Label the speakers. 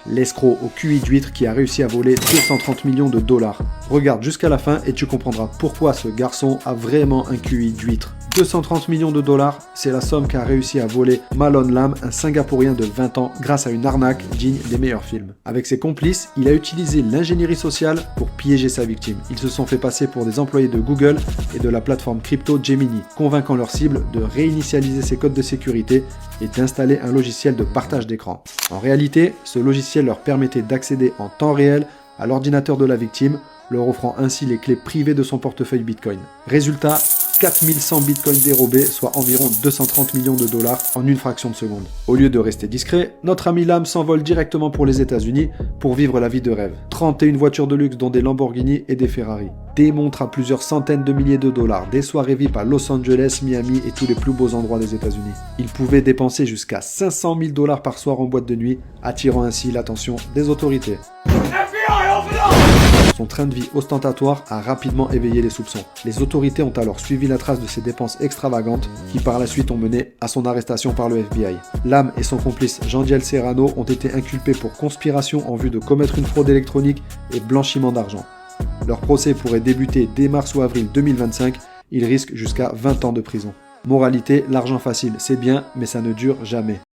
Speaker 1: l'escroc au QI d'huître qui a réussi à voler 230 millions de dollars. Regarde jusqu'à la fin et tu comprendras pourquoi ce garçon a vraiment un QI d'huître. 230 millions de dollars, c'est la somme qu'a réussi à voler Malone Lam, un Singapourien de 20 ans, grâce à une arnaque digne des meilleurs films. Avec ses complices, il a utilisé l'ingénierie sociale pour piéger sa victime. Ils se sont fait passer pour des employés de Google et de la plateforme crypto Gemini, convainquant leur cible de réinitialiser ses codes de sécurité et d'installer un logiciel de partage d'écran. En réalité, ce logiciel leur permettait d'accéder en temps réel à l'ordinateur de la victime, leur offrant ainsi les clés privées de son portefeuille Bitcoin. Résultat, 4100 bitcoins dérobés, soit environ 230 millions de dollars en une fraction de seconde. Au lieu de rester discret, notre ami Lam s'envole directement pour les États-Unis pour vivre la vie de rêve. 31 voitures de luxe dont des Lamborghini et des Ferrari. Des montres à plusieurs centaines de milliers de dollars, des soirées VIP à Los Angeles, Miami et tous les plus beaux endroits des États-Unis. Il pouvait dépenser jusqu'à 500 000 dollars par soir en boîte de nuit, attirant ainsi l'attention des autorités. Son train de vie ostentatoire a rapidement éveillé les soupçons. Les autorités ont alors suivi la trace de ses dépenses extravagantes qui par la suite ont mené à son arrestation par le FBI. Lam et son complice Jean-Diel Serrano ont été inculpés pour conspiration en vue de commettre une fraude électronique et blanchiment d'argent. Leur procès pourrait débuter dès mars ou avril 2025, ils risquent jusqu'à 20 ans de prison. Moralité, l'argent facile c'est bien, mais ça ne dure jamais.